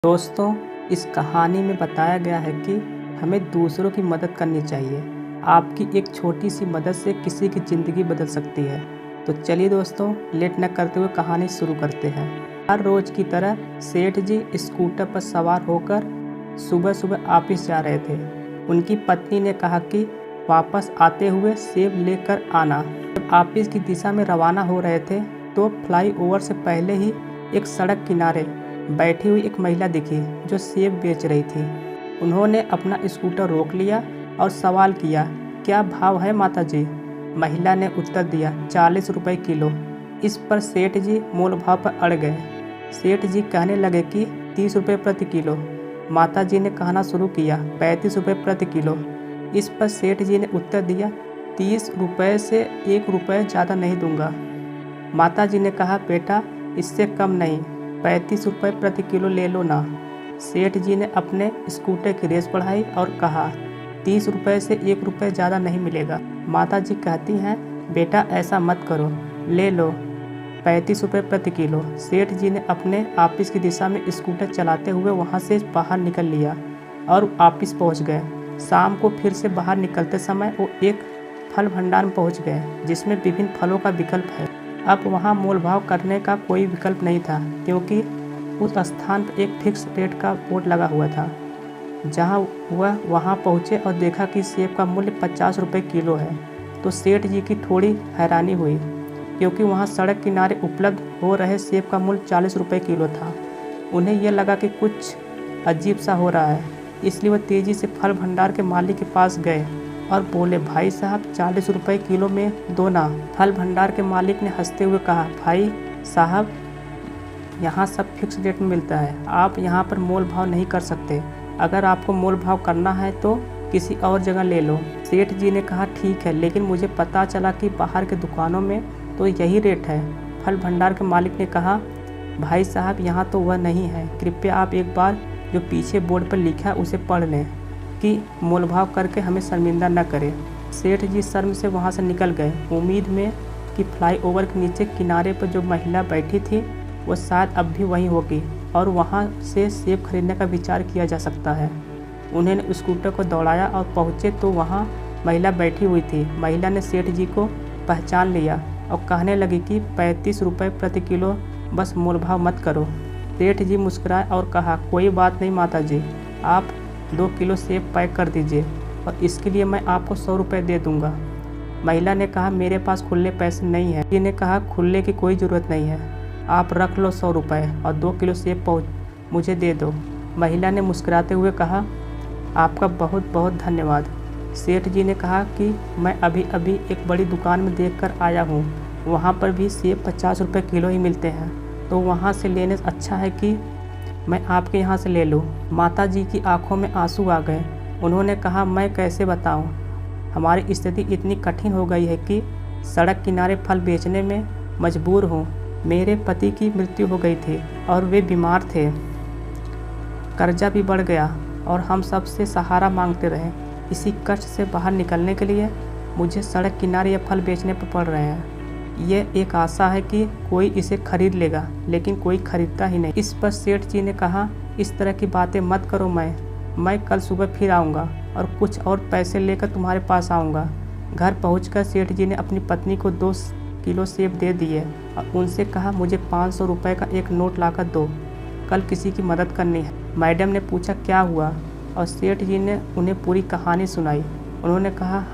दोस्तों, इस कहानी में बताया गया है कि हमें दूसरों की मदद करनी चाहिए। आपकी एक छोटी सी मदद से किसी की ज़िंदगी बदल सकती है। तो चलिए दोस्तों, लेट न करते हुए कहानी शुरू करते हैं। हर रोज़ की तरह सेठ जी स्कूटर पर सवार होकर सुबह सुबह ऑफिस जा रहे थे। उनकी पत्नी ने कहा कि वापस आते हुए सेब लेकर आना। जब ऑफिस की दिशा में रवाना हो रहे थे तो फ्लाईओवर से पहले ही एक सड़क किनारे बैठी हुई एक महिला दिखी जो सेब बेच रही थी। उन्होंने अपना स्कूटर रोक लिया और सवाल किया, क्या भाव है माता जी? महिला ने उत्तर दिया, 40 रुपये किलो। इस पर सेठ जी मोल भाव पर अड़ गए। सेठ जी कहने लगे कि 30 रुपये प्रति किलो। माता जी ने कहना शुरू किया, 35 रुपये प्रति किलो। इस पर सेठ जी ने उत्तर दिया, 30 रुपये से 1 रुपये ज़्यादा नहीं दूंगा। माता जी ने कहा, बेटा इससे कम नहीं, 35 रुपये प्रति किलो ले लो ना। सेठ जी ने अपने स्कूटर की रेस बढ़ाई और कहा, 30 रुपये से 1 रुपये ज़्यादा नहीं मिलेगा। माता जी कहती हैं, बेटा ऐसा मत करो, ले लो 35 रुपये प्रति किलो। सेठ जी ने अपने ऑफिस की दिशा में स्कूटर चलाते हुए वहाँ से बाहर निकल लिया और ऑफिस पहुँच गए। शाम को फिर से बाहर निकलते समय वो एक फल भंडार में पहुँच गए जिसमें विभिन्न फलों का विकल्प है। अब वहाँ मोल भाव करने का कोई विकल्प नहीं था क्योंकि उस स्थान पर एक फिक्स रेट का बोर्ड लगा हुआ था। जहाँ वह वहाँ पहुँचे और देखा कि सेब का मूल्य 50 रुपये किलो है तो सेठ जी की थोड़ी हैरानी हुई क्योंकि वहाँ सड़क किनारे उपलब्ध हो रहे सेब का मूल्य 40 रुपये किलो था। उन्हें यह लगा कि कुछ अजीब सा हो रहा है, इसलिए वह तेज़ी से फल भंडार के मालिक के पास गए और बोले, भाई साहब 40 रुपये किलो में दो ना। फल भंडार के मालिक ने हंसते हुए कहा, भाई साहब यहाँ सब फिक्स रेट में मिलता है, आप यहाँ पर मोल भाव नहीं कर सकते। अगर आपको मोल भाव करना है तो किसी और जगह ले लो। सेठ जी ने कहा, ठीक है, लेकिन मुझे पता चला कि बाहर के दुकानों में तो यही रेट है। फल भंडार के मालिक ने कहा, भाई साहब यहाँ तो वह नहीं है, कृपया आप एक बार जो पीछे बोर्ड पर लिखा है उसे पढ़ लें कि मोल भाव करके हमें शर्मिंदा न करें। सेठ जी शर्म से वहाँ से निकल गए, उम्मीद में कि फ्लाईओवर के नीचे किनारे पर जो महिला बैठी थी वो शायद अब भी वहीं होगी और वहाँ से सेब खरीदने का विचार किया जा सकता है। उन्होंने स्कूटर को दौड़ाया और पहुँचे तो वहाँ महिला बैठी हुई थी। महिला ने सेठ जी को पहचान लिया और कहने लगी कि 35 रुपये प्रति किलो, बस मोल भाव मत करो। सेठ जी मुस्कुराए और कहा, कोई बात नहीं माता जी, आप 2 किलो सेब पैक कर दीजिए और इसके लिए मैं आपको 100 रुपये दे दूंगा। महिला ने कहा, मेरे पास खुले पैसे नहीं हैं। जी ने कहा, खुले की कोई ज़रूरत नहीं है, आप रख लो 100 रुपये और 2 किलो सेब मुझे दे दो। महिला ने मुस्कुराते हुए कहा, आपका बहुत बहुत धन्यवाद। सेठ जी ने कहा कि मैं अभी अभी एक बड़ी दुकान में देख कर आया हूँ, वहाँ पर भी सेब 50 रुपये किलो ही मिलते हैं, तो वहाँ से लेने से अच्छा है कि मैं आपके यहाँ से ले लूँ। माता जी की आंखों में आंसू आ गए। उन्होंने कहा, मैं कैसे बताऊँ, हमारी स्थिति इतनी कठिन हो गई है कि सड़क किनारे फल बेचने में मजबूर हूँ। मेरे पति की मृत्यु हो गई थी और वे बीमार थे, कर्जा भी बढ़ गया और हम सबसे सहारा मांगते रहे। इसी कष्ट से बाहर निकलने के लिए मुझे सड़क किनारे ये फल बेचने पर पड़ रहे हैं। ये एक आशा है कि कोई इसे खरीद लेगा, लेकिन कोई खरीदता ही नहीं। इस पर सेठ जी ने कहा, इस तरह की बातें मत करो, मैं कल सुबह फिर आऊँगा और कुछ और पैसे लेकर तुम्हारे पास आऊँगा। घर पहुँचकर सेठ जी ने अपनी पत्नी को 2 किलो सेब दे दिए और उनसे कहा, मुझे 500 रुपये का एक नोट लाकर दो, कल किसी की मदद करनी है। मैडम ने पूछा, क्या हुआ, और सेठ जी ने उन्हें पूरी कहानी सुनाई। उन्होंने कहा,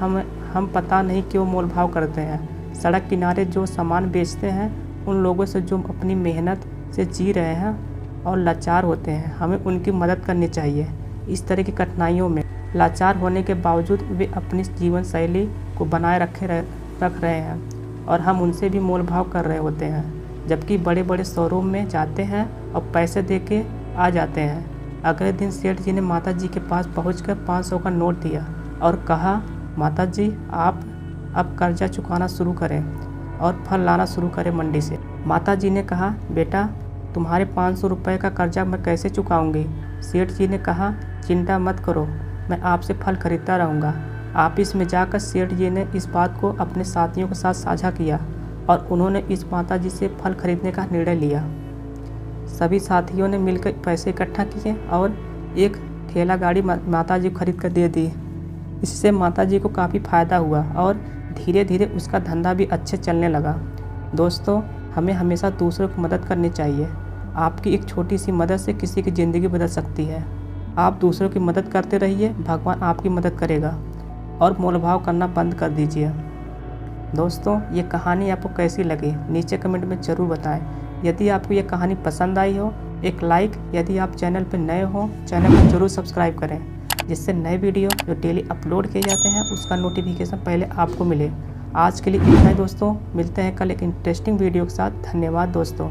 हम पता नहीं क्यों मोल भाव करते हैं। सड़क किनारे जो सामान बेचते हैं उन लोगों से जो अपनी मेहनत से जी रहे हैं और लाचार होते हैं, हमें उनकी मदद करनी चाहिए। इस तरह की कठिनाइयों में लाचार होने के बावजूद वे अपनी जीवन शैली को बनाए रख रहे हैं और हम उनसे भी मोल भाव कर रहे होते हैं, जबकि बड़े बड़े शोरूम में जाते हैं और पैसे दे के आ जाते हैं। अगले दिन सेठ जी ने माता जी के पास पहुंचकर 500 का नोट दिया और कहा, माता जी आप अब कर्जा चुकाना शुरू करें और फल लाना शुरू करें मंडी से। माता जी ने कहा, बेटा तुम्हारे 500 रुपये का कर्जा मैं कैसे चुकाऊंगी? सेठ जी ने कहा, चिंता मत करो, मैं आपसे फल खरीदता रहूँगा। ऑफिस में जाकर सेठ जी ने इस बात को अपने साथियों के साथ साझा किया और उन्होंने इस माता जी से फल खरीदने का निर्णय लिया। सभी साथियों ने मिलकर पैसे इकट्ठा किए और एक ठेला गाड़ी माता जी को खरीद कर दे दी। इससे माता जी को काफ़ी फ़ायदा हुआ और धीरे धीरे उसका धंधा भी अच्छे चलने लगा। दोस्तों, हमें हमेशा दूसरों की मदद करनी चाहिए। आपकी एक छोटी सी मदद से किसी की ज़िंदगी बदल सकती है। आप दूसरों की मदद करते रहिए, भगवान आपकी मदद करेगा। और मोलभाव करना बंद कर दीजिए। दोस्तों, ये कहानी आपको कैसी लगी नीचे कमेंट में ज़रूर बताएं। यदि आपको ये कहानी पसंद आई हो, एक लाइक, यदि आप चैनल पर नए हो चैनल को ज़रूर सब्सक्राइब करें, जिससे नए वीडियो जो डेली अपलोड किए जाते हैं उसका नोटिफिकेशन पहले आपको मिले। आज के लिए इतना ही दोस्तों, मिलते हैं कल एक इंटरेस्टिंग वीडियो के साथ। धन्यवाद दोस्तों।